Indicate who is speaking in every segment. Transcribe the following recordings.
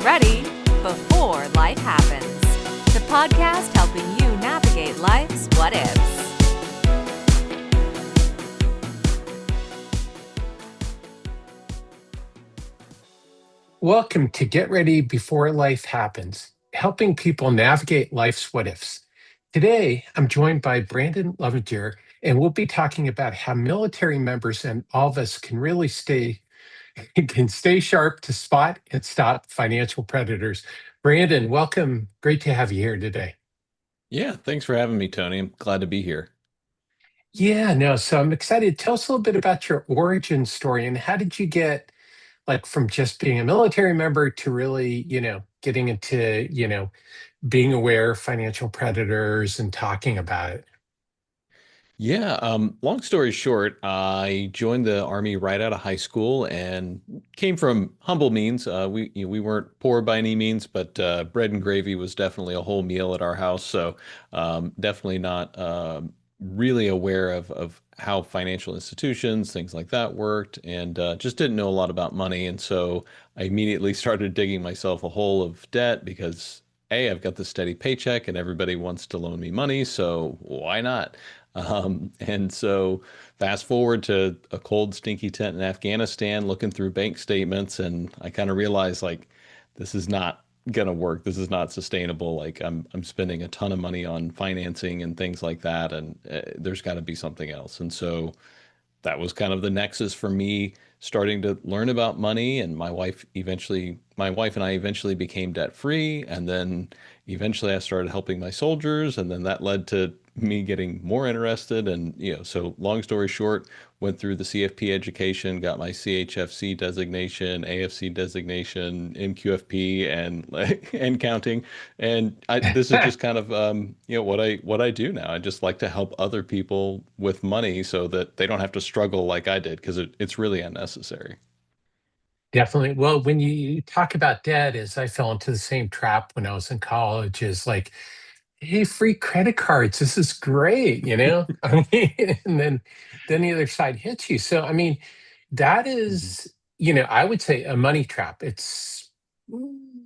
Speaker 1: get ready before life happens. The podcast helping you navigate life's what ifs.
Speaker 2: Welcome to Get Ready Before Life Happens, helping people navigate life's what ifs. Today, I'm joined by Brandon Lovingier, and we'll be talking about how military members and all of us can stay sharp to spot and stop financial predators. Brandon, welcome. Great to have you here today.
Speaker 3: Yeah, thanks for having me, Tony. I'm glad to be here.
Speaker 2: Yeah, no, so I'm excited. Tell us a little bit about your origin story and how did you get like from just being a military member to really, getting into, being aware of financial predators and talking about it.
Speaker 3: Yeah, long story short, I joined the Army right out of high school and came from humble means. We weren't poor by any means, but bread and gravy was definitely a whole meal at our house. So definitely not really aware of how financial institutions, things like that worked, and just didn't know a lot about money. And so I immediately started digging myself a hole of debt because A, I've got this steady paycheck and everybody wants to loan me money, so why not? And so fast forward to a cold, stinky tent in Afghanistan, looking through bank statements, and I kind of realized like this is not gonna work. This is not sustainable. Like I'm spending a ton of money on financing and things like that, and there's got to be something else. And so that was kind of the nexus for me starting to learn about money. And my wife and I eventually became debt free, and then eventually I started helping my soldiers, and then that led to me getting more interested. And so long story short, went through the CFP education, got my CHFC designation, AFC designation, MQFP, and and counting. And this is just kind of what I do now. I just like to help other people with money so that they don't have to struggle like I did because it's really unnecessary.
Speaker 2: Definitely. Well, when you talk about debt, as I fell into the same trap when I was in college, is like, hey, free credit cards. This is great, I mean, and then the other side hits you. So, I mean, that
Speaker 3: Mhm.
Speaker 2: is, I would say a money trap. It's,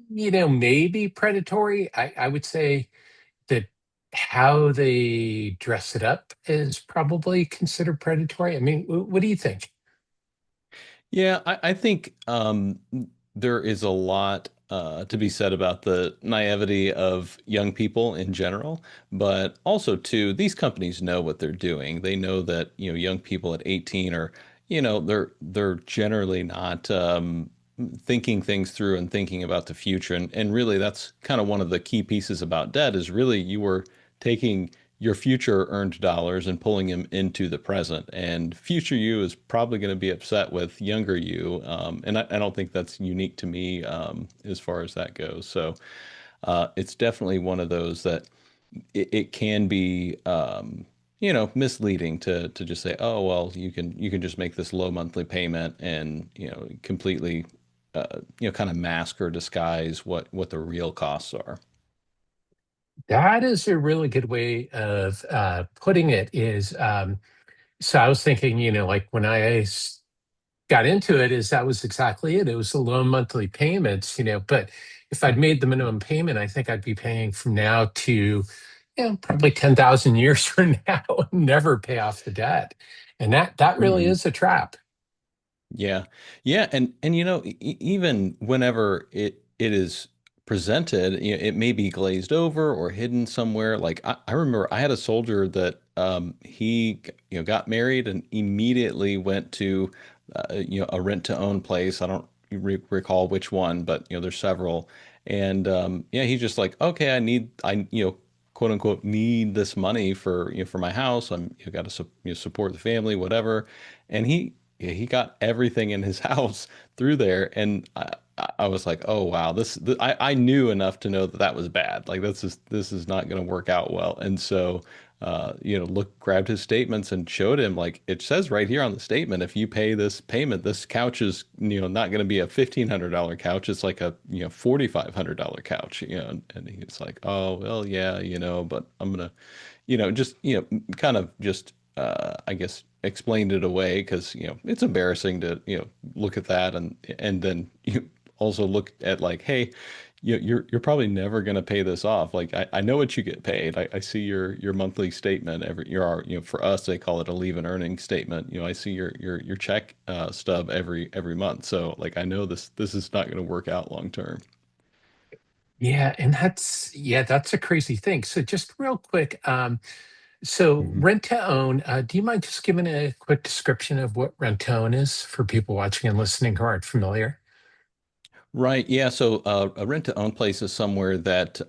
Speaker 2: maybe predatory. I would say that how they dress it up is probably considered predatory. I mean, what do you think?
Speaker 3: Yeah, I think there is a lot to be said about the naivety of young people in general, but also too, these companies know what they're doing. They know that, young people at 18 are, they're generally not thinking things through and thinking about the future. And really that's kind of one of the key pieces about debt is really you were taking your future earned dollars and pulling them into the present. And future you is probably going to be upset with younger you. And I don't think that's unique to me as far as that goes. So it's definitely one of those that it can be, misleading to just say, oh, well, you can just make this low monthly payment and, completely, kind of mask or disguise what the real costs are.
Speaker 2: That is a really good way of putting it. Is so I was thinking, like when got into it, is that was exactly it. It was the low monthly payments, but if I'd made the minimum payment, I think I'd be paying from now to, probably 10,000 years from now and never pay off the debt. And that really
Speaker 3: Mhm.
Speaker 2: is a trap.
Speaker 3: Yeah. Yeah, and even whenever it is presented, it may be glazed over or hidden somewhere. Like I remember I had a soldier that he got married and immediately went to a rent to own place. I don't recall which one, but there's several. And yeah, he's just like, okay, I quote unquote need this money for for my house. I'm got to support the family, whatever. And he got everything in his house through there, and I was like, oh wow, I knew enough to know that that was bad. Like this is not going to work out well. And so, grabbed his statements and showed him like it says right here on the statement, if you pay this payment, this couch is not going to be a $1,500 couch. It's like a $4,500 couch. And he's like, oh well, yeah, but I'm gonna just kind of just I guess explained it away because it's embarrassing to look at that and then also look at like, hey, you're probably never going to pay this off. Like I know what you get paid. I see your monthly statement every for us they call it a leave and earning statement. I see your check stub every month. So like I know this is not going to work out long term.
Speaker 2: Yeah, and that's a crazy thing. So just real quick, so
Speaker 3: Mhm.
Speaker 2: rent to own, do you mind just giving a quick description of what rent to own is for people watching and listening who aren't familiar?
Speaker 3: Right. Yeah. So a rent to own place is somewhere that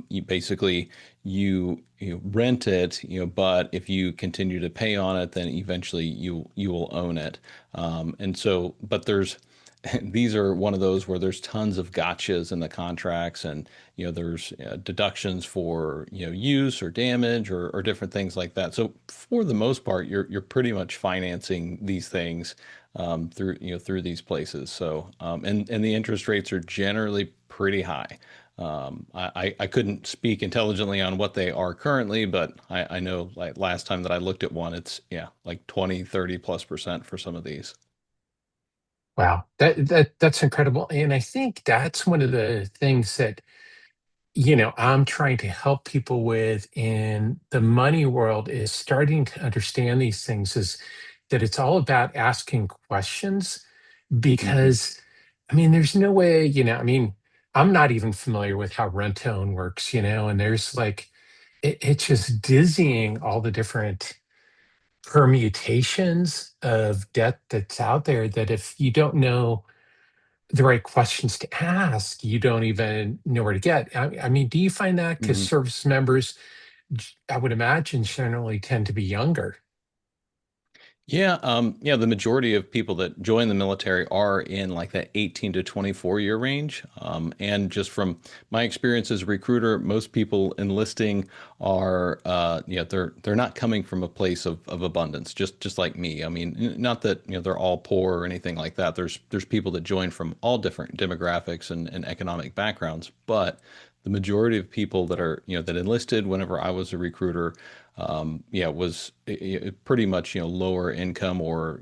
Speaker 3: you basically you rent it, but if you continue to pay on it, then eventually you will own it. And so, but there's these are one of those where there's tons of gotchas in the contracts, and there's deductions for use or damage or different things like that. So for the most part, you're pretty much financing these things through through these places. So and the interest rates are generally pretty high. I couldn't speak intelligently on what they are currently, but I know like last time that I looked at one, it's like 20, 30+% for some of these.
Speaker 2: Wow, that's incredible. And I think that's one of the things that, I'm trying to help people with in the money world is starting to understand these things is that it's all about asking questions
Speaker 3: Hmm.
Speaker 2: because I mean, there's no way, I mean, I'm not even familiar with how rent to own works, and there's like it's just dizzying all the different permutations of debt that's out there that if you don't know the right questions to ask, you don't even know where to get. I mean, do you find that because service members, I would imagine, generally tend to be younger?
Speaker 3: Yeah, yeah, the majority of people that join the military are in like that 18 to 24 year range. And just from my experience as a recruiter, most people enlisting are, they're not coming from a place of abundance, just like me. I mean, not that, they're all poor or anything like that. There's people that join from all different demographics and economic backgrounds, but the majority of people that are, that enlisted whenever I was a recruiter was pretty much, lower income or,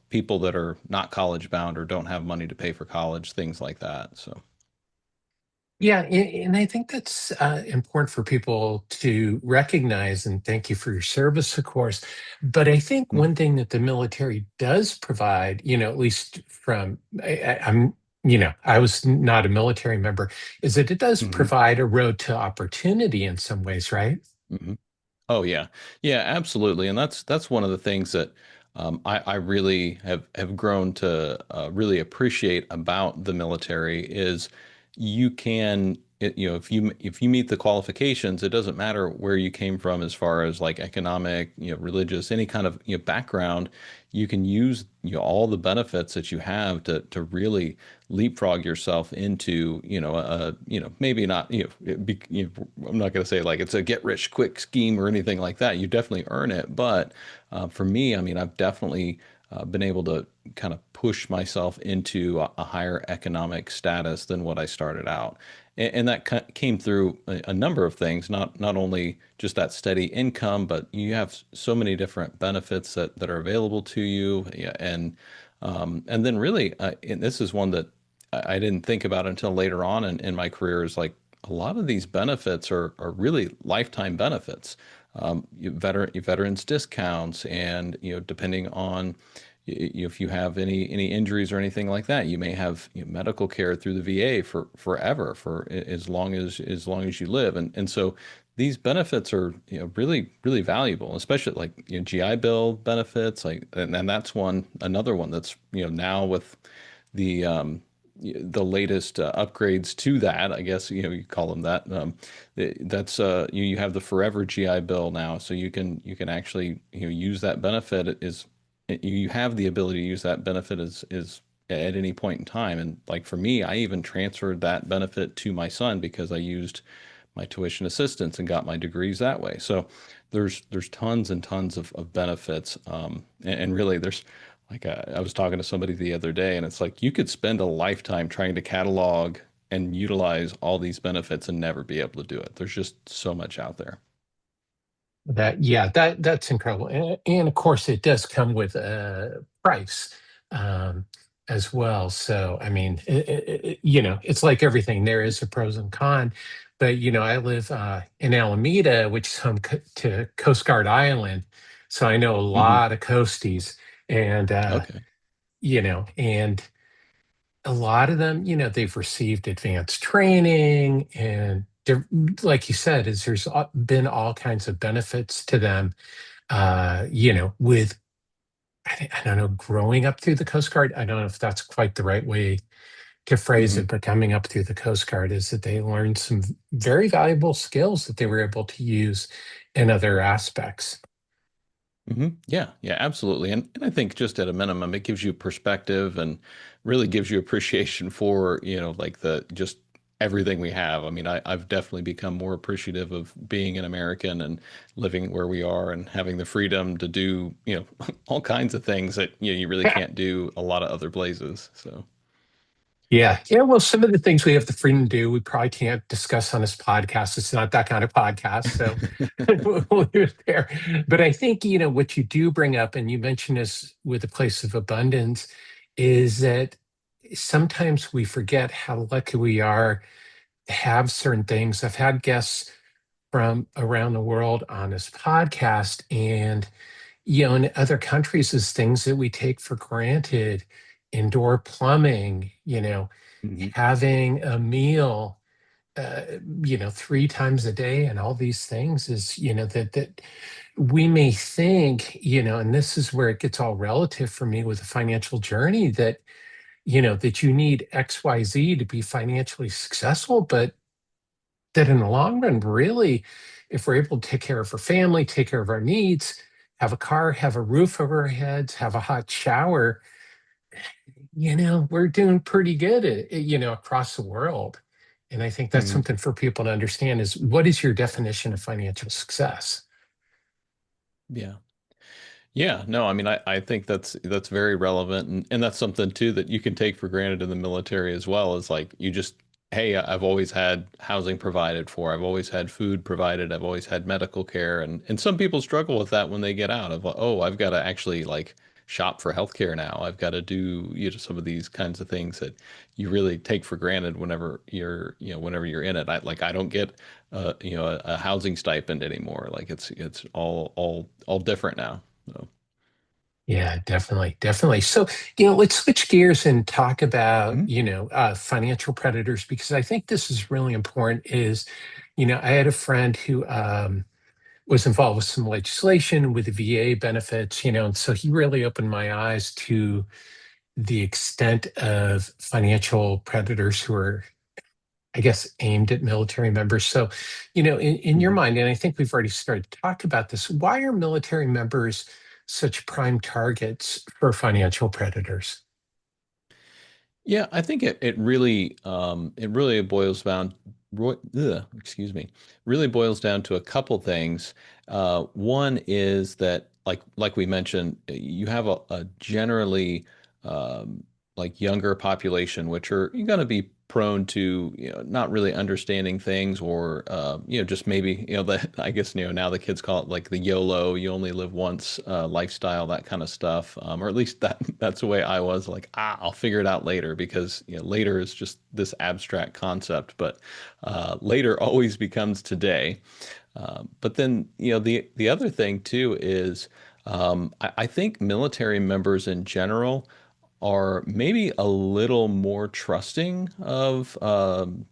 Speaker 3: people that are not college bound or don't have money to pay for college, things like that. So,
Speaker 2: Yeah, and I think that's important for people to recognize. And thank you for your service, of course. But I think
Speaker 3: mhm,
Speaker 2: one thing that the military does provide, at least from I was not a military member, is that it does
Speaker 3: mhm,
Speaker 2: provide a road to opportunity in some ways, right?
Speaker 3: mhm. Oh yeah, yeah, absolutely, and that's one of the things that I really have grown to really appreciate about the military is you can if you meet the qualifications, it doesn't matter where you came from as far as like economic, religious, any kind of background, you can use all the benefits that you have to really leapfrog yourself into maybe not I'm not going to say like it's a get rich quick scheme or anything like that. You definitely earn it, but for me, I mean, I've definitely been able to kind of push myself into a higher economic status than what I started out. And that came through a number of things, not only just that steady income, but you have so many different benefits that are available to you. Yeah, and then really, and this is one that I didn't think about until later on in my career is like a lot of these benefits are really lifetime benefits. Veterans discounts, and depending on if you have any injuries or anything like that, you may have medical care through the VA for forever, for as long as you live, and so these benefits are really valuable, especially like GI Bill benefits, like and that's another one that's now with the the latest upgrades to that, I guess you call them that. That's you have the Forever GI Bill now, so you can actually use that benefit is you have the ability to use that benefit is at any point in time. And like for me, I even transferred that benefit to my son because I used my tuition assistance and got my degrees that way. So there's tons and tons of benefits, and really there's like I was talking to somebody the other day, and it's like you could spend a lifetime trying to catalog and utilize all these benefits and never be able to do it. There's just so much out there.
Speaker 2: That's incredible. And of course, it does come with a price. Um, as well. So, I mean, it's like everything. There is a pros and con, but I live in Alameda, which is home to Coast Guard Island, so I know a
Speaker 3: Hmm.
Speaker 2: lot of coasties, and
Speaker 3: Okay.
Speaker 2: and a lot of them, they've received advanced training, and like you said, is there's been all kinds of benefits to them. With I don't know, growing up through the Coast Guard. I don't know if that's quite the right way to phrase it,
Speaker 3: Hmm.
Speaker 2: but coming up through the Coast Guard is that they learned some very valuable skills that they were able to use in other aspects.
Speaker 3: Hmm. Yeah, yeah, absolutely. And I think just at a minimum, it gives you perspective and really gives you appreciation for, like the just everything we have. I mean, I've definitely become more appreciative of being an American and living where we are and having the freedom to do, all kinds of things that, you really can't do a lot of other places. So,
Speaker 2: Yeah. Yeah. Well, some of the things we have the freedom to do, we probably can't discuss on this podcast. It's not that kind of podcast. So we'll leave it there. But I think, what you do bring up, and you mentioned this with a place of abundance, is that sometimes we forget how lucky we are to have certain things. I've had guests from around the world on this podcast, and in other countries is things that we take for granted: indoor plumbing,
Speaker 3: hmm.
Speaker 2: having a meal, uh, 3 times a day, and all these things is, that we may think, and this is where it gets all relative for me with the financial journey, that that you need XYZ to be financially successful, but that in the long run, really, if we're able to take care of our family, take care of our needs, have a car, have a roof over our heads, have a hot shower, we're doing pretty good across the world. And I think that's
Speaker 3: Hmm.
Speaker 2: something for people to understand: is what is your definition of financial success?
Speaker 3: Yeah. Yeah, no, I mean, I think that's very relevant, and that's something too that you can take for granted in the military as well. Is like you just, hey, I've always had housing provided for, I've always had food provided, I've always had medical care, and some people struggle with that when they get out of like, oh, I've got to actually like shop for healthcare now. I've got to do some of these kinds of things that you really take for granted whenever you're in it. I don't get a housing stipend anymore. Like it's all different now. So.
Speaker 2: Yeah, definitely, definitely. So, let's switch gears and talk about,
Speaker 3: Mhm.
Speaker 2: financial predators, because I think this is really important. I had a friend who was involved with some legislation with the VA benefits, and so he really opened my eyes to the extent of financial predators who are, I guess, aimed at military members. So, in your
Speaker 3: Mhm.
Speaker 2: mind, and I think we've already started to talk about this, why are military members such prime targets for financial predators?
Speaker 3: Yeah, I think it really boils down excuse me, really boils down to a couple things. One is that like we mentioned, you have a generally like younger population, which are going to be prone to not really understanding things, or just maybe that I guess now the kids call it like the YOLO, you only live once lifestyle, that kind of stuff, or at least that's the way I was, like, I'll figure it out later, because later is just this abstract concept, but later always becomes today. But then, the other thing too is, I think military members in general are maybe a little more trusting of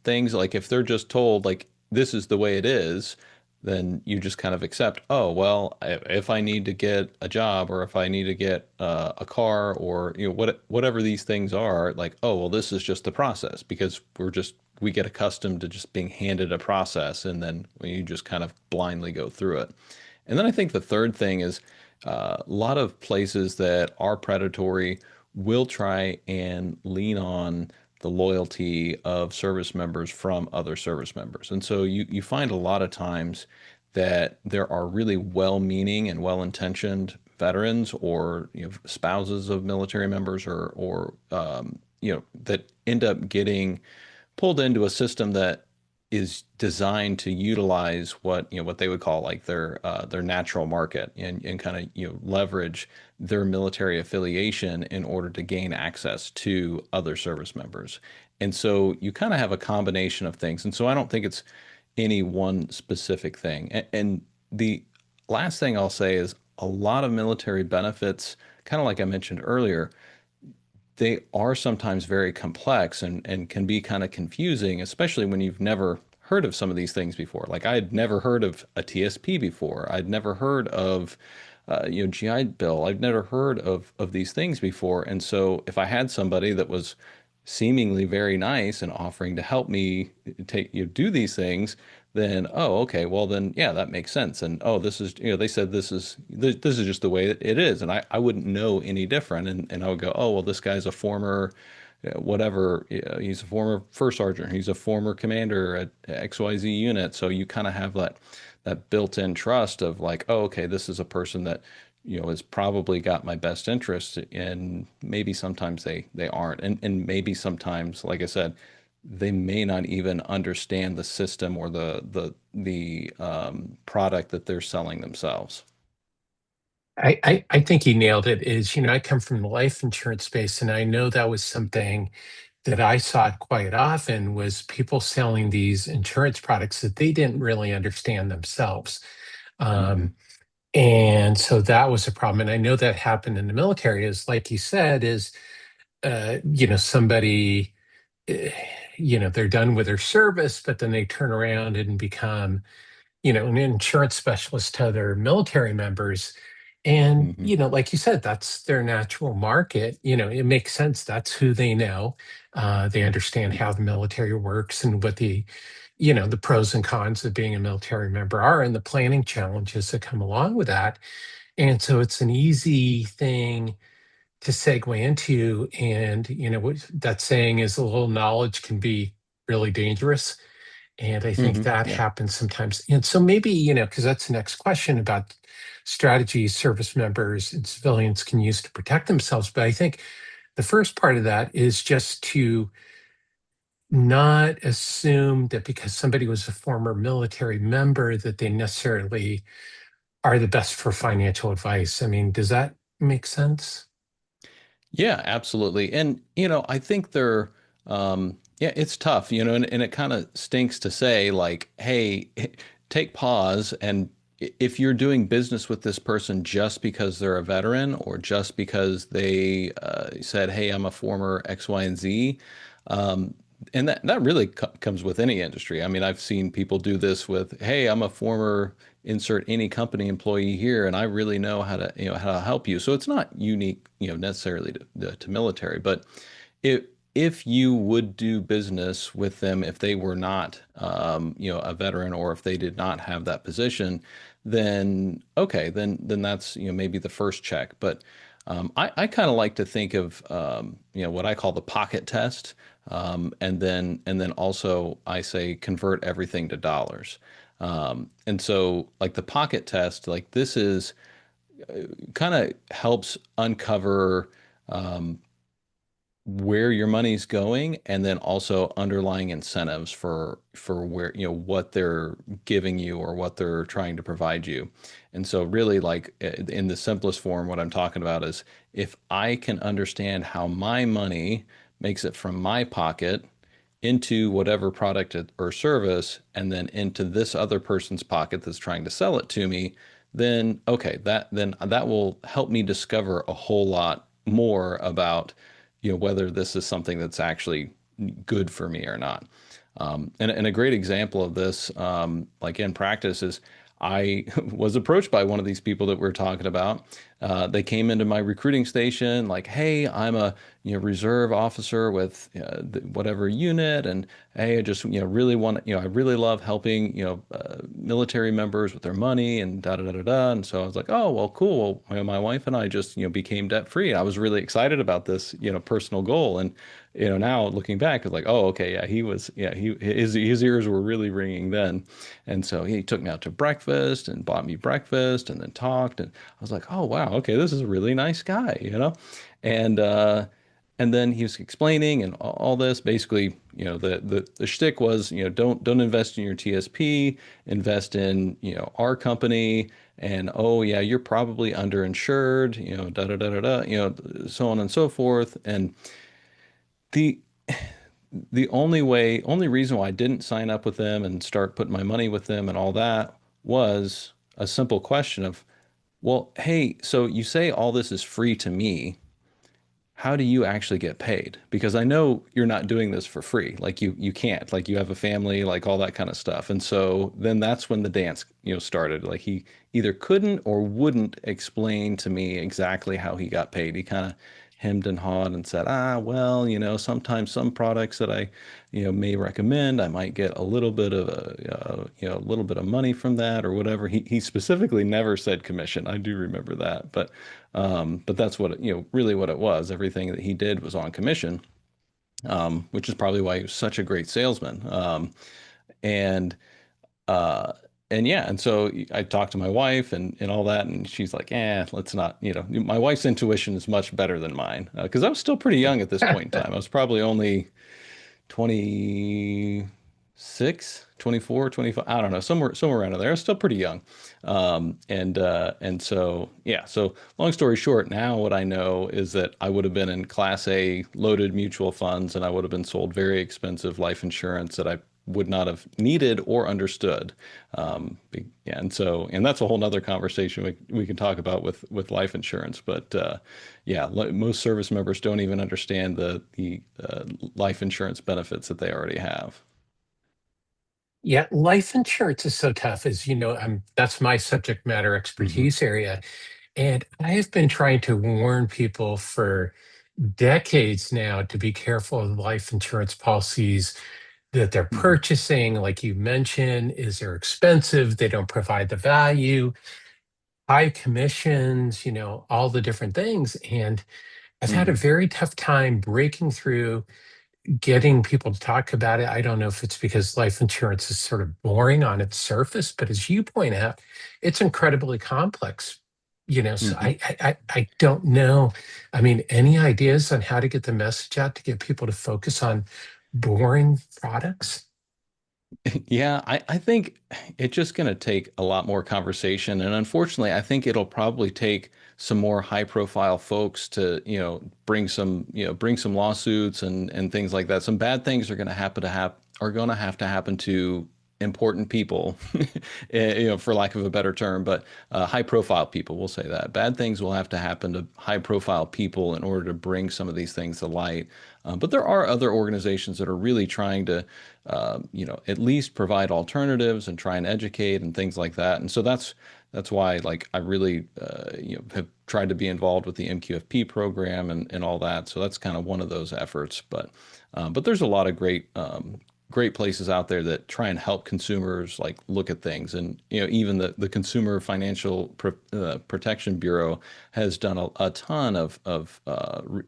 Speaker 3: things. Like if they're just told like this is the way it is, then you just kind of accept. Oh well, if I need to get a job, or if I need to get a car, or whatever these things are, like, oh well, this is just the process, because we get accustomed to just being handed a process, and then you just kind of blindly go through it. And then I think the third thing is a lot of places that are predatory will try and lean on the loyalty of service members from other service members. And so you find a lot of times that there are really well-meaning and well-intentioned veterans, or spouses of military members, or that end up getting pulled into a system that is designed to utilize what they would call like their natural market and kind of leverage their military affiliation in order to gain access to other service members. And so you kind of have a combination of things. And so I don't think it's any one specific thing. And the last thing I'll say is a lot of military benefits, kind of like I mentioned earlier, they are sometimes very complex and can be kind of confusing, especially when you've never heard of some of these things before. Like I had never heard of a TSP before. I'd never heard of GI Bill. I've never heard of these things before. And so if I had somebody that was seemingly very nice and offering to help me do these things, then okay, well then yeah, that makes sense. And this is they said this is just the way it is, and I wouldn't know any different. And I would go, oh well, this guy's a former whatever, he's a former first sergeant, he's a former commander at XYZ unit. So you kind of have that built-in trust of like, oh, okay, this is a person that has probably got my best interest, and maybe sometimes they aren't, and maybe sometimes, like I said, they may not even understand the system or the product that they're selling themselves.
Speaker 2: I think he nailed it. Is, I come from the life insurance space, and I know that was something that I saw quite often was people selling these insurance products that they didn't really understand themselves.
Speaker 3: Hmm.
Speaker 2: Um, and so that was a problem. And I know that happened in the military, is like you said, is somebody, eh, they're done with their service, but then they turn around and become an insurance specialist to their military members. And,
Speaker 3: Hmm.
Speaker 2: like you said, that's their natural market. It makes sense. That's who they know. They understand how the military works and what the pros and cons of being a military member are and the planning challenges that come along with that. And so it's an easy thing to segue into. And, what that saying is a little knowledge can be really dangerous, and I think
Speaker 3: Hmm.
Speaker 2: that
Speaker 3: Yeah.
Speaker 2: happens sometimes. And so maybe, because that's the next question about strategies service members and civilians can use to protect themselves. But I think the first part of that is just to not assume that because somebody was a former military member that they necessarily are the best for financial advice. I mean, does that make sense?
Speaker 3: Yeah, absolutely. And, I think yeah, it's tough, and it kind of stinks to say, like, hey, take pause. And if you're doing business with this person just because they're a veteran or just because they said, hey, I'm a former X, Y, and Z, um, and that really comes with any industry. I mean, I've seen people do this with, hey, I'm a former insert any company employee here, and I really know how to help you. So it's not unique, necessarily to military, but if if you would do business with them if they were not a veteran, or if they did not have that position, then okay, then that's maybe the first check. But I kind of like to think of what I call the pocket test, and then also I say convert everything to dollars. And so like the pocket test, like this is kind of helps uncover um, where your money's going, and then also underlying incentives for where what they're giving you or what they're trying to provide you. And so really, like in the simplest form, what I'm talking about is if I can understand how my money makes it from my pocket into whatever product or service, and then into this other person's pocket that's trying to sell it to me, then okay, that will help me discover a whole lot more about whether this is something that's actually good for me or not. And a great example of this, like in practice, is I was approached by one of these people that we're talking about. They came into my recruiting station like, "Hey, I'm a reserve officer with whatever unit, and hey, I just really want I really love helping military members with their money and da da da da da." And so I was like, "Oh, well, cool. Well, my wife and I just became debt free." I was really excited about this personal goal, and now looking back, it's like, oh, okay, yeah, his ears were really ringing then. And so he took me out to breakfast and bought me breakfast and then talked. And I was like, oh, wow, okay, this is a really nice guy. And and then he was explaining and all this. Basically, the shtick was, don't invest in your TSP, invest in, our company, and oh yeah, you're probably underinsured, da da da da da, so on and so forth. And the only reason why I didn't sign up with them and start putting my money with them and all that was a simple question of, well, hey, so you say all this is free to me, how do you actually get paid? Because I know you're not doing this for free. Like you can't. Like you have a family, like all that kind of stuff. And so then that's when the dance, started. Like he either couldn't or wouldn't explain to me exactly how he got paid. He kind of hemmed and hawed and said, well, sometimes some products that I, may recommend, I might get a little bit of a little bit of money from that or whatever. He specifically never said commission. I do remember that, but that's what really what it was. Everything that he did was on commission, which is probably why he was such a great salesman. And uh, and yeah, and so I talked to my wife and all that, and she's like, let's not. My wife's intuition is much better than mine because I was still pretty young at this point in time. I was probably only 26, 24, 25. I don't know, somewhere around there. I was still pretty young. And so yeah, so long story short, now what I know is that I would have been in class A loaded mutual funds and I would have been sold very expensive life insurance that I would not have needed or understood. Yeah, and that's a whole nother conversation we can talk about with life insurance. But yeah, most service members don't even understand the life insurance benefits that they already have.
Speaker 2: Yeah, life insurance is so tough, as you know, that's my subject matter
Speaker 3: Hmm.
Speaker 2: expertise area. And I have been trying to warn people for decades now to be careful of life insurance policies that they're
Speaker 3: Hmm.
Speaker 2: purchasing. Like you mentioned, is they're expensive, they don't provide the value, high commissions, all the different things. And I've had a
Speaker 3: Hmm.
Speaker 2: very tough time breaking through, getting people to talk about it. I don't know if it's because life insurance is sort of boring on its surface, but as you point out, it's incredibly complex. So
Speaker 3: Hmm.
Speaker 2: I don't know. I mean, any ideas on how to get the message out to get people to focus on boring products?
Speaker 3: Yeah, I think it's just going to take a lot more conversation. And unfortunately, I think it'll probably take some more high profile folks to, bring some lawsuits and things like that. Some bad things are going to are going to have to happen to important people, for lack of a better term, but high profile people, we'll say that. Bad things will have to happen to high profile people in order to bring some of these things to light. But there are other organizations that are really trying to at least provide alternatives and try and educate and things like that. And so that's why like I really have tried to be involved with the MQFP program and all that. So that's kind of one of those efforts. But there's a lot of great places out there that try and help consumers like look at things. And even the Consumer Financial Protection Bureau has done a ton of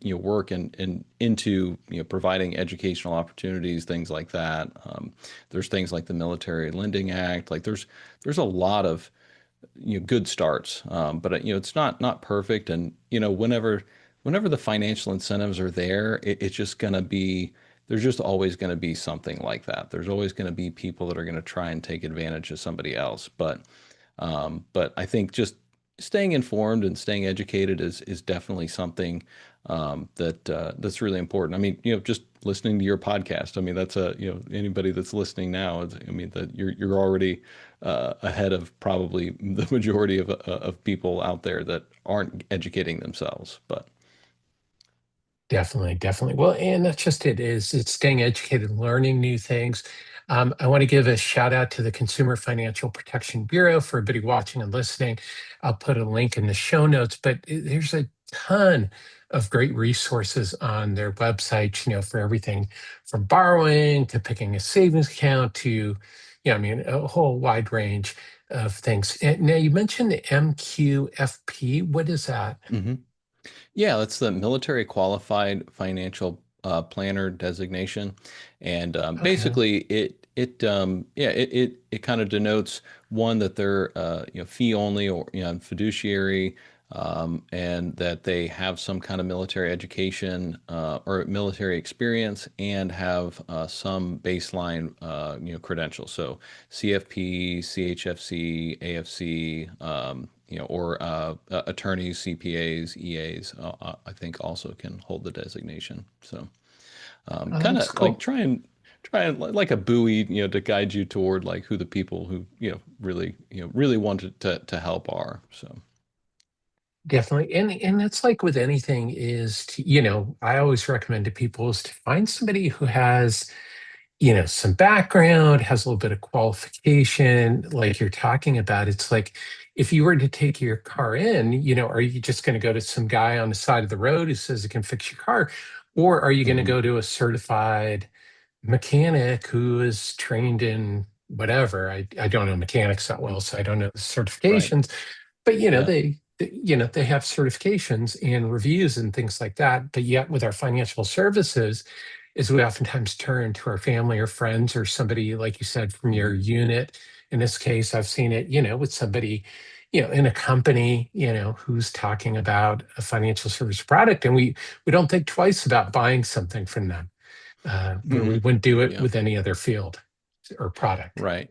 Speaker 3: work into providing educational opportunities, things like that. There's things like the Military Lending Act. Like there's a lot of good starts, but it's not perfect. And whenever the financial incentives are there, it's just going to be there's just always going to be something like that. There's always going to be people that are going to try and take advantage of somebody else. But I think just staying informed and staying educated is definitely something that's really important. I mean, just listening to your podcast. I mean, that's anybody that's listening now. I mean, that you're already ahead of probably the majority of people out there that aren't educating themselves. But
Speaker 2: Definitely, definitely. Well, and that's just it, is it's staying educated, learning new things. I want to give a shout out to the Consumer Financial Protection Bureau for everybody watching and listening. I'll put a link in the show notes, but there's a ton of great resources on their website, for everything from borrowing to picking a savings account to, I mean, a whole wide range of things. And now you mentioned the MQFP. What is that?
Speaker 3: mhm. Yeah, that's the Military Qualified Financial Planner designation, and
Speaker 2: Okay.
Speaker 3: basically it kind of denotes one that they're fee only or fiduciary. and that they have some kind of military education or military experience and have some baseline credentials. So CFP, CHFC, AFC, or attorneys, CPAs, EAs, I think also can hold the designation. So
Speaker 2: Oh,
Speaker 3: kind
Speaker 2: that's
Speaker 3: of like
Speaker 2: cool.
Speaker 3: try and like a buoy, to guide you toward like who the people who, really wanted to help are. So.
Speaker 2: Definitely. And that's like with anything is to, I always recommend to people is to find somebody who has, some background, has a little bit of qualification, like you're talking about. It's like if you were to take your car in, are you just going to go to some guy on the side of the road who says he can fix your car? Or are you going to
Speaker 3: Hmm.
Speaker 2: go to a certified mechanic who is trained in whatever? I don't know mechanics that well, so I don't know the
Speaker 3: Right.
Speaker 2: certifications, but
Speaker 3: Yeah.
Speaker 2: they have certifications and reviews and things like that. But yet with our financial services is we oftentimes turn to our family or friends or somebody, like you said, from your
Speaker 3: Hmm.
Speaker 2: unit. In this case, I've seen it, with somebody, in a company, who's talking about a financial service product, and we don't think twice about buying something from them, where we
Speaker 3: Hmm.
Speaker 2: wouldn't do it
Speaker 3: Yeah.
Speaker 2: with any other field or product.
Speaker 3: Right.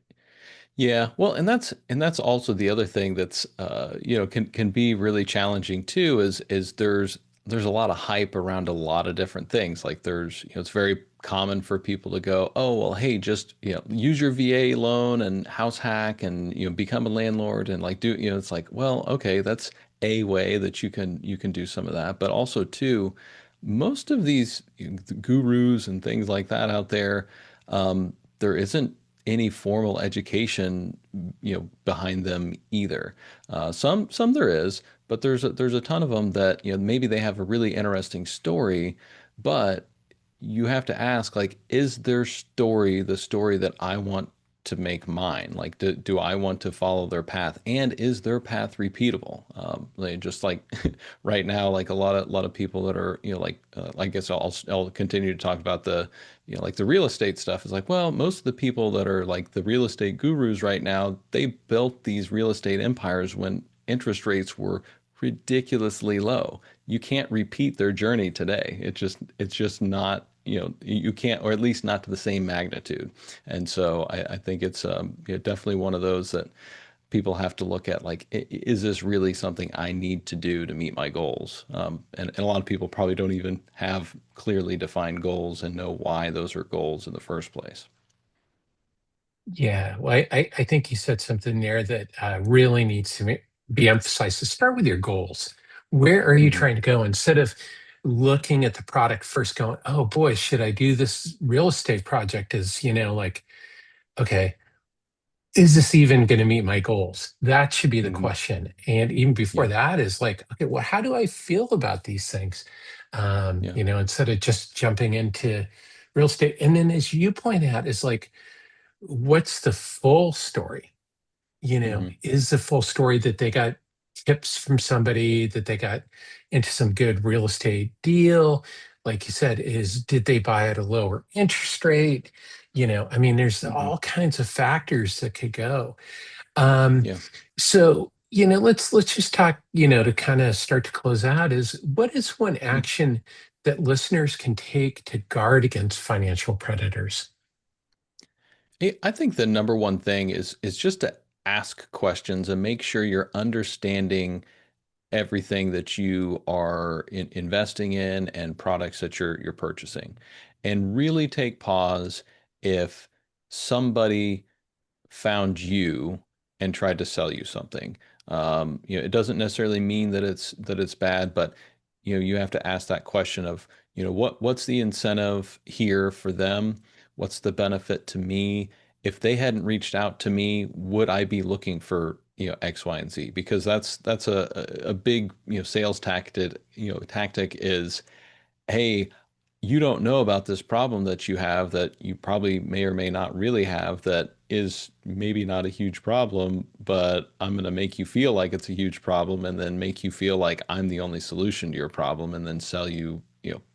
Speaker 3: Yeah, well, and that's also the other thing that's can be really challenging too is there's a lot of hype around a lot of different things. Like there's it's very common for people to go, oh well, hey, just use your VA loan and house hack and become a landlord and like do it's like, well, okay, that's a way that you can do some of that, but also too, most of these gurus and things like that out there, there isn't any formal education, behind them either. Some there is, but there's a ton of them that maybe they have a really interesting story, but you have to ask like, is their story the story that I want to make mine? Like, do I want to follow their path, and is their path repeatable? Just like right now, like a lot of people that are like I guess I'll continue to talk about the like the real estate stuff is like, well, most of the people that are like the real estate gurus right now, they built these real estate empires when interest rates were ridiculously low. You can't repeat their journey today. It's just not, you can't, or at least not to the same magnitude. And so I think it's definitely one of those that people have to look at like, is this really something I need to do to meet my goals? And a lot of people probably don't even have clearly defined goals and know why those are goals in the first place.
Speaker 2: Yeah, well, I think you said something there that really needs to be emphasized. To start with your goals. Where are you
Speaker 3: Hmm.
Speaker 2: trying to go? Instead of looking at the product first, going, "Oh boy, should I do this real estate project?" Is like, okay, is this even going to meet my goals? That should be the
Speaker 3: Hmm.
Speaker 2: question. And even before
Speaker 3: Yeah.
Speaker 2: that is like, okay, well, how do I feel about these things?
Speaker 3: Yeah.
Speaker 2: Instead of just jumping into real estate. And then, as you point out, is like, what's the full story?
Speaker 3: Hmm.
Speaker 2: Is the full story that they got tips from somebody, that they got into some good real estate deal? Like you said, is did they buy at a lower interest rate? I mean, there's
Speaker 3: Hmm.
Speaker 2: all kinds of factors that could go. Um,
Speaker 3: Yeah.
Speaker 2: so, let's just talk, to kind of start to close out is what is one action that listeners can take to guard against financial predators?
Speaker 3: I think the number one thing is just to ask questions and make sure you're understanding everything that you are investing in and products that you're purchasing, and really take pause if somebody found you and tried to sell you something. It doesn't necessarily mean that it's bad, but you have to ask that question of, what's the incentive here for them? What's the benefit to me? If they hadn't reached out to me, would I be looking for, X, Y, and Z? Because that's a big, sales tactic is, hey, you don't know about this problem that you have that you probably may or may not really have that is maybe not a huge problem, but I'm going to make you feel like it's a huge problem and then make you feel like I'm the only solution to your problem and then sell you,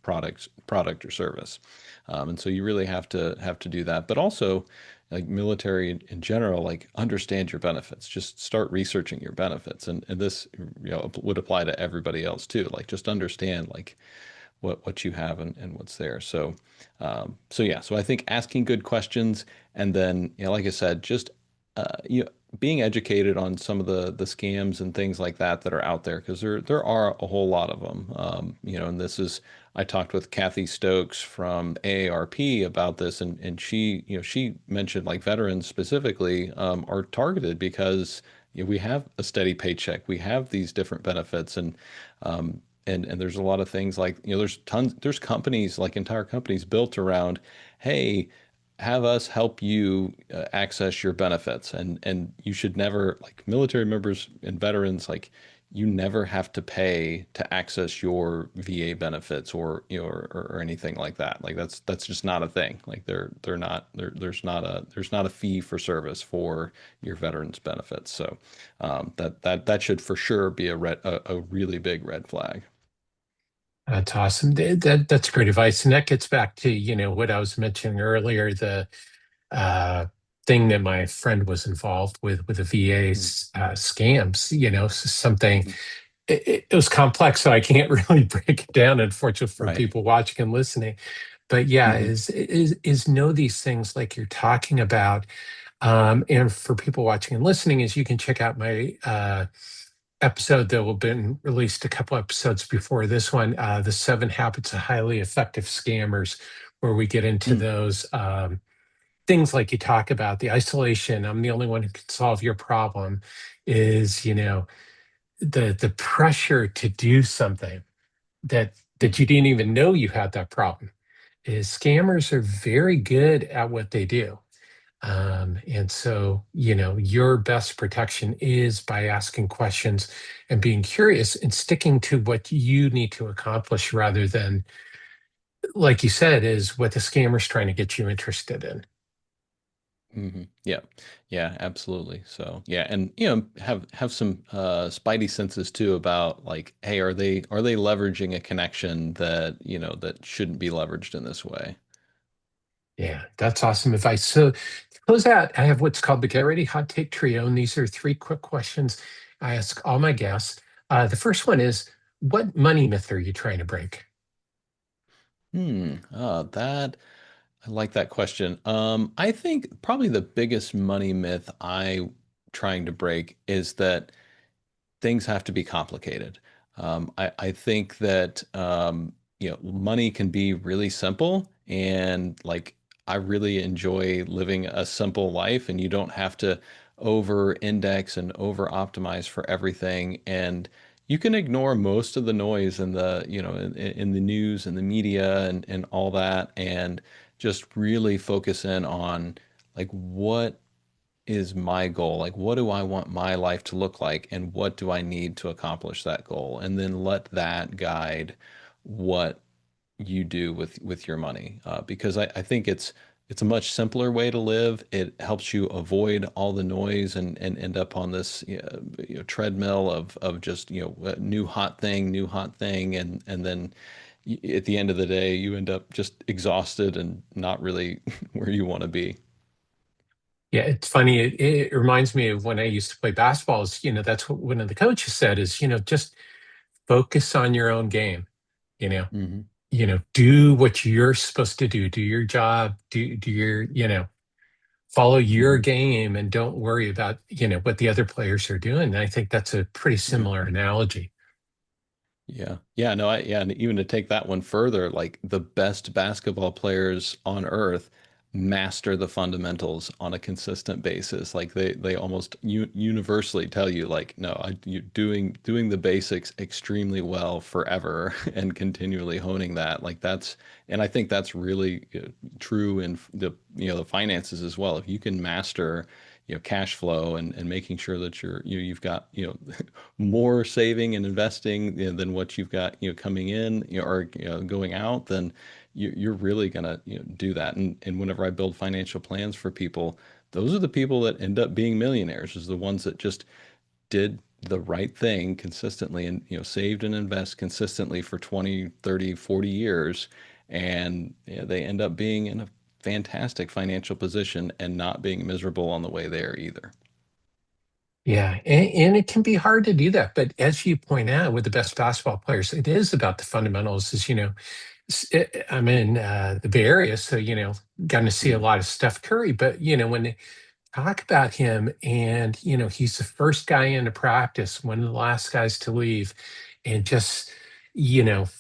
Speaker 3: product or service. And so you really have to do that. But also, like military in general, like understand your benefits. Just start researching your benefits, and this would apply to everybody else too. Like just understand like what you have and what's there. So so yeah, so I think asking good questions, and then like I said, just being educated on some of the scams and things like that are out there, because there are a whole lot of them. And this is, I talked with Kathy Stokes from AARP about this, and she mentioned like veterans specifically are targeted because we have a steady paycheck, we have these different benefits, um, and there's a lot of things like there's companies, like entire companies built around, hey, have us help you access your benefits, and you should never, like military members and veterans, like you never have to pay to access your VA benefits, or or anything like that. Like that's just not a thing. Like they're not there's not a fee for service for your veterans benefits. So that should for sure be a really big red flag.
Speaker 2: That's awesome. That's great advice. And that gets back to, what I was mentioning earlier, the uh, thing that my friend was involved with the VA's scams, something,
Speaker 3: Mm-hmm.
Speaker 2: it was complex, so I can't really break it down, unfortunately, for
Speaker 3: Right.
Speaker 2: people watching and listening. But yeah,
Speaker 3: Hmm.
Speaker 2: is know these things like you're talking about. And for people watching and listening, is you can check out my episode that will have been released a couple episodes before this one, the 7 Habits of Highly Effective Scammers, where we get into
Speaker 3: Mm.
Speaker 2: those things like you talk about, the isolation. I'm the only one who can solve your problem. Is the pressure to do something that you
Speaker 3: Mhm.
Speaker 2: didn't even know you had that problem. Is scammers are very good at what they do. And so, your best protection is by asking questions and being curious and sticking to what you need to accomplish, rather than, like you said, is what the scammer's trying to get you interested in.
Speaker 3: Yeah. Yeah, absolutely. So, yeah, and have some spidey senses too about like, hey, are they leveraging a connection that, that shouldn't be leveraged in this way?
Speaker 2: Yeah, that's awesome advice. So, to close out, I have what's called the Get Ready Hot Take Trio, and these are three quick questions I ask all my guests. The first one is, what money myth are you trying to break?
Speaker 3: That I like that question. I think probably the biggest money myth I trying to break is that things have to be complicated. I think that money can be really simple, and like I really enjoy living a simple life, and you don't have to over index and over optimize for everything, and you can ignore most of the noise in the in the news and the media and all that, and just really focus in on like what is my goal? Like, what do I want my life to look like? And what do I need to accomplish that goal? And then let that guide what you do with your money. Because I think it's a much simpler way to live. It helps you avoid all the noise and end up on this treadmill of just a new hot thing, and then at the end of the day, you end up just exhausted and not really where you want to be.
Speaker 2: Yeah, it's funny. It reminds me of when I used to play basketball. That's what one of the coaches said is, just focus on your own game. You know,
Speaker 3: Hmm.
Speaker 2: do what you're supposed to do. Do your job. Do your, follow your
Speaker 3: Hmm.
Speaker 2: game, and don't worry about, what the other players are doing. And I think that's a pretty
Speaker 3: Yeah.
Speaker 2: similar analogy.
Speaker 3: Yeah. Yeah. No, yeah. And even to take that one further, like the best basketball players on earth master the fundamentals on a consistent basis. Like they almost universally tell you, like, no, you doing the basics extremely well forever and continually honing that. Like that's, and I think that's really true in the finances as well. If you can master, cash flow and making sure that you've got, more saving and investing, than what you've got, coming in, or going out, then you're really gonna, do that. And whenever I build financial plans for people, those are the people that end up being millionaires, is the ones that just did the right thing consistently, and saved and invest consistently for 20, 30, 40 years, and they end up being in a fantastic financial position and not being miserable on the way there either.
Speaker 2: Yeah, and it can be hard to do that. But as you point out, with the best basketball players, it is about the fundamentals. I'm in the Bay Area, so gotten to see a
Speaker 3: Mhm.
Speaker 2: lot of Steph Curry. But when they talk about him, and he's the first guy into practice, one of the last guys to leave, and just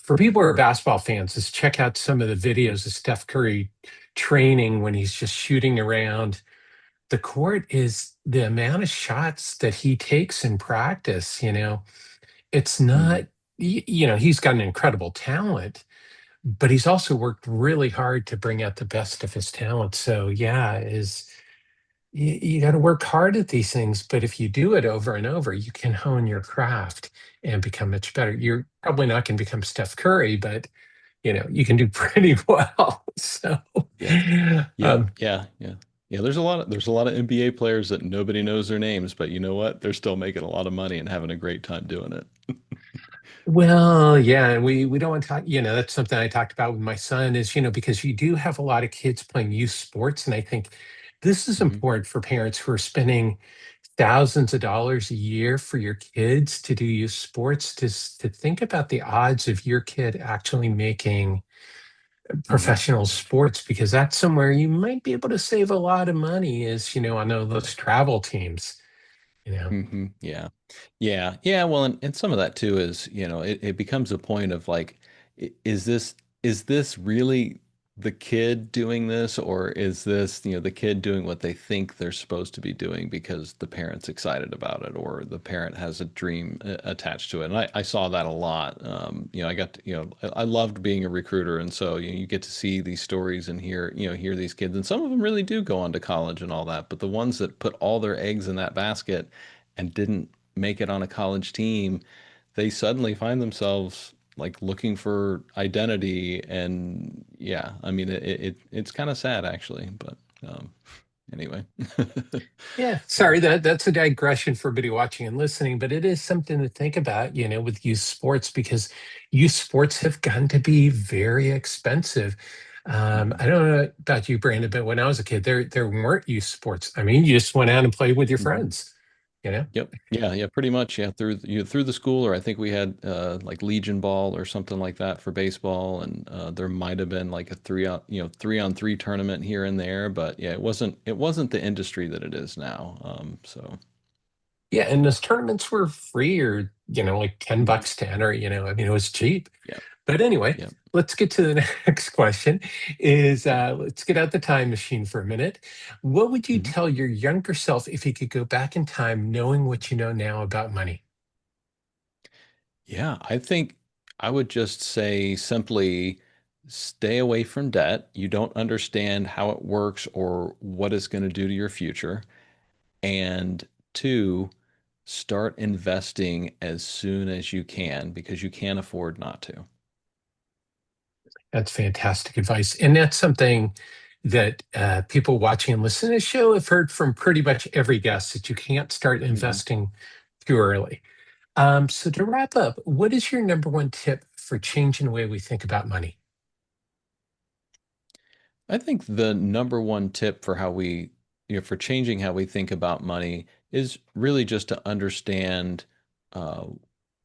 Speaker 2: for people who are basketball fans, just check out some of the videos of Steph Curry training when he's just shooting around the court. Is the amount of shots that he takes in practice. It's not,
Speaker 3: Mhm.
Speaker 2: he's got an incredible talent, but he's also worked really hard to bring out the best of his talent. So yeah, is you got to work hard at these things, but if you do it over and over, you can hone your craft and become much better. You're probably not going to become Steph Curry, but you can do pretty well. So,
Speaker 3: Yeah. Yep.
Speaker 2: um,
Speaker 3: Yeah. Yeah. Yeah. There's a lot of NBA players that nobody knows their names, but you know what? They're still making a lot of money and having a great time doing it.
Speaker 2: well, yeah, and we don't want to talk. That's something I talked about with my son is because you do have a lot of kids playing youth sports, and I think this is
Speaker 3: Hmm.
Speaker 2: important for parents who are spending thousands of dollars a year for your kids to do youth sports, to think about the odds of your kid actually making
Speaker 3: Hmm.
Speaker 2: professional sports, because that's somewhere you might be able to save a lot of money, is I know those travel teams.
Speaker 3: Yeah. Yeah. Yeah. Well, and some of that too is, it becomes a point of like, is this really the kid doing this, or is this, the kid doing what they think they're supposed to be doing because the parent's excited about it or the parent has a dream attached to it. And I saw that a lot. I got to, I loved being a recruiter. And so, you get to see these stories and hear these kids, and some of them really do go on to college and all that. But the ones that put all their eggs in that basket and didn't make it on a college team, they suddenly find themselves like looking for identity. And yeah, I mean, it's kind of sad actually, but anyway.
Speaker 2: Yeah, sorry, that's a digression for everybody watching and listening, but it is something to think about, with youth sports, because youth sports have gotten to be very expensive.
Speaker 3: Mhm.
Speaker 2: I don't know about you, Brandon, but when I was a kid, there weren't youth sports. I mean, you just went out and played with your
Speaker 3: Mhm.
Speaker 2: friends, you know?
Speaker 3: Yep. Yeah. Yeah. Pretty much. Yeah. Through the school, or I think we had like Legion Ball or something like that for baseball, and there might have been like a 3-on-3 tournament here and there, but yeah, it wasn't the industry that it is now. So.
Speaker 2: Yeah, and those tournaments were free, or, like 10
Speaker 3: Mhm.
Speaker 2: bucks to enter, I mean, it was cheap.
Speaker 3: Yeah.
Speaker 2: But anyway,
Speaker 3: Yeah.
Speaker 2: let's get to the next question is
Speaker 3: Yeah.
Speaker 2: let's get out the time machine for a minute. What would you
Speaker 3: Mhm.
Speaker 2: tell your younger self if you could go back in time knowing what you know now about money?
Speaker 3: Yeah, I think I would just say simply stay away from debt. You don't understand how it works or what it's going to do to your future. And two, start investing as soon as you can because you can't afford not to.
Speaker 2: That's fantastic advice. And that's something that people watching and listening to the show have heard from pretty much every guest, that you can't start
Speaker 3: Mhm.
Speaker 2: investing too early. So to wrap up, what is your number one tip for changing the way we think about money?
Speaker 3: I think the number one tip for for changing how we think about money is really just to understand uh,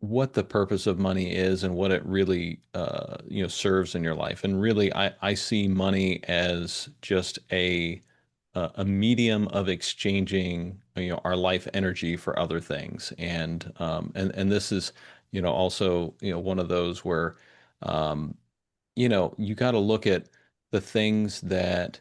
Speaker 3: what the purpose of money is and what it really, serves in your life. And really, I see money as just a medium of exchanging, our life energy for other things. And this is, also, one of those where, um, you got to look at the things that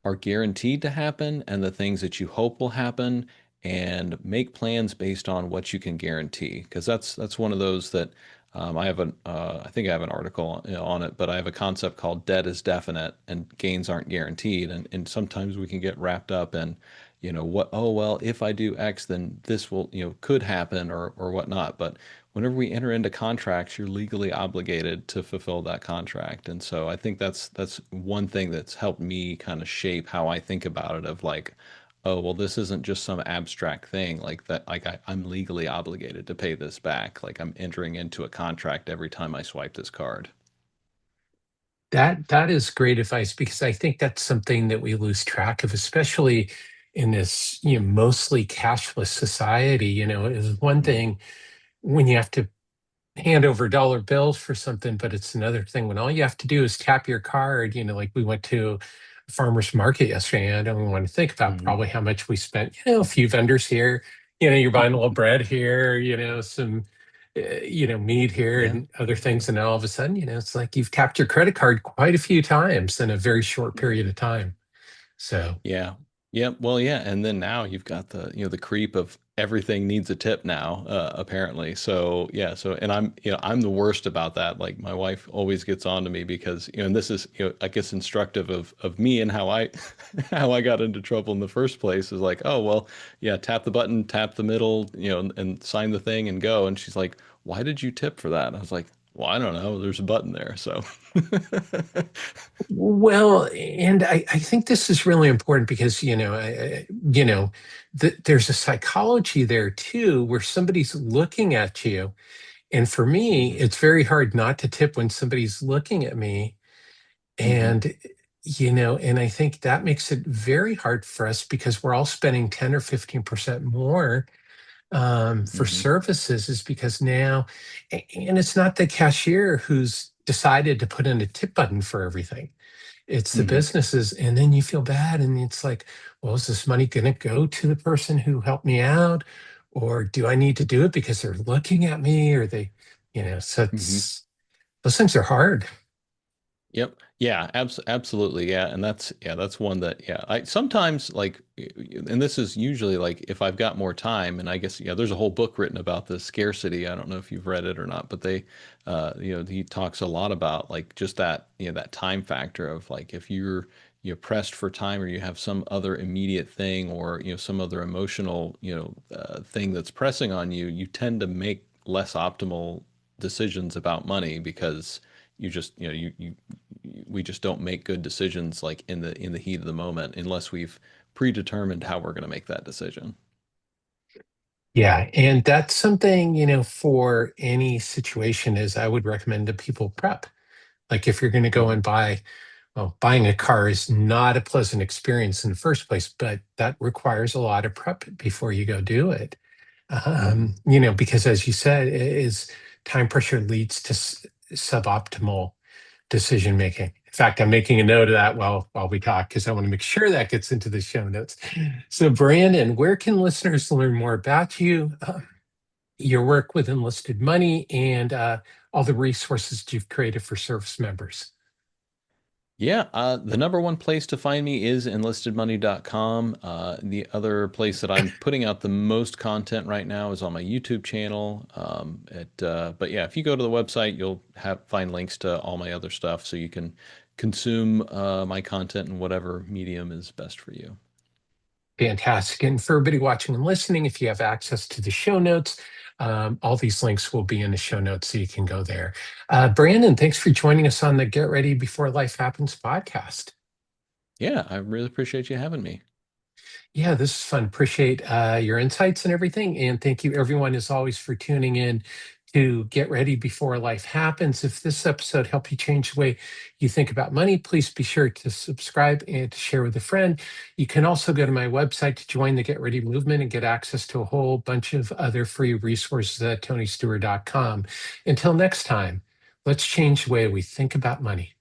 Speaker 3: are guaranteed to happen and the things that you hope will happen, and make plans based on what you can guarantee. Because that's one of those that I think I have an article, on it, but I have a concept called debt is definite and gains aren't guaranteed. And sometimes we can get wrapped up in, oh, well, if I do X, then this will, could happen or whatnot. But whenever we enter into contracts, you're legally obligated to fulfill that contract. And so I think that's one thing that's helped me kind of shape how I think about it, of like, oh, well, this isn't just some abstract thing like that. Like I'm legally obligated to pay this back. Like I'm entering into a contract every time I swipe this card.
Speaker 2: That is great advice because I think that's something that we lose track of, especially in this, mostly cashless society. Is one
Speaker 3: Mhm.
Speaker 2: thing when you have to hand over dollar bills for something, but it's another thing when all you have to do is tap your card. Like we went to a farmer's market yesterday, and I don't want to think about
Speaker 3: Mhm.
Speaker 2: probably how much we spent. A few vendors here. You're buying a little bread here. Some, meat here
Speaker 3: Yeah.
Speaker 2: and other things, and then all of a sudden, it's like you've tapped your credit card quite a few times in a very short period of time. So
Speaker 3: Yeah. Yeah. Well, yeah. And then now you've got the creep of everything needs a tip now, apparently. So yeah. So, and I'm the worst about that. Like my wife always gets on to me because, and this is, I guess instructive of me and how I, how I got into trouble in the first place is like, oh, well, yeah, tap the button, tap the middle, and sign the thing and go. And she's like, why did you tip for that? And I was like, well, I don't know. There's a button there. So,
Speaker 2: well, and I think this is really important because there's a psychology there too, where somebody's looking at you, and for me,
Speaker 3: hmm
Speaker 2: it's very hard not to tip when somebody's looking at me,
Speaker 3: hmm
Speaker 2: and and I think that makes it very hard for us because we're all spending 10 or 15% more for
Speaker 3: hmm
Speaker 2: services, is because now, and it's not the cashier who's decided to put in a tip button for everything, it's the
Speaker 3: hmm
Speaker 2: businesses, and then you feel bad, and it's like, well, is this money going to go to the person who helped me out, or do I need to do it because they're looking at me, or so
Speaker 3: hmm
Speaker 2: those things are hard.
Speaker 3: Yep. Yeah, absolutely. Yeah. And that's one that, yeah, I sometimes like, and this is usually like if I've got more time, and I guess, yeah, there's a whole book written about the scarcity. I don't know if you've read it or not, but he talks a lot about like just that, that time factor of like if you're pressed for time or you have some other immediate thing or, some other emotional, thing that's pressing on you, you tend to make less optimal decisions about money because you just, we just don't make good decisions like in the heat of the moment unless we've predetermined how we're going to make that decision.
Speaker 2: Yeah, and that's something, for any situation, is I would recommend to people prep. Like if you're going to go
Speaker 3: hmm
Speaker 2: and buy, well, buying a car is not a pleasant experience in the first place, but that requires a lot of prep before you go do it.
Speaker 3: hmm
Speaker 2: Because as you said, is time pressure leads to suboptimal decision making. In fact, I'm making a note of that while we talk because I want to make sure that gets into the show notes. So, Brandon, where can listeners learn more about you, your work with enlisted money, and all the resources you've created for service members?
Speaker 3: Yeah, the number one place to find me is enlistedmoney.com. The other place that I'm putting out the most content right now is on my YouTube channel. But yeah, if you go to the website, you'll find links to all my other stuff, so you can consume my content in whatever medium is best for you.
Speaker 2: Fantastic. And for everybody watching and listening, if you have access to the show notes, all these links will be in the show notes so you can go there. Brandon, thanks for joining us on the Get Ready Before Life Happens podcast.
Speaker 3: Yeah, I really appreciate you having me.
Speaker 2: Yeah, this is fun. Appreciate your insights and everything. And thank you, everyone, as always, for tuning in to Get Ready Before Life Happens. If this episode helped you change the way you think about money, please be sure to subscribe and to share with a friend. You can also go to my website to join the Get Ready movement and get access to a whole bunch of other free resources at tonystewart.com. Until next time, let's change the way we think about money.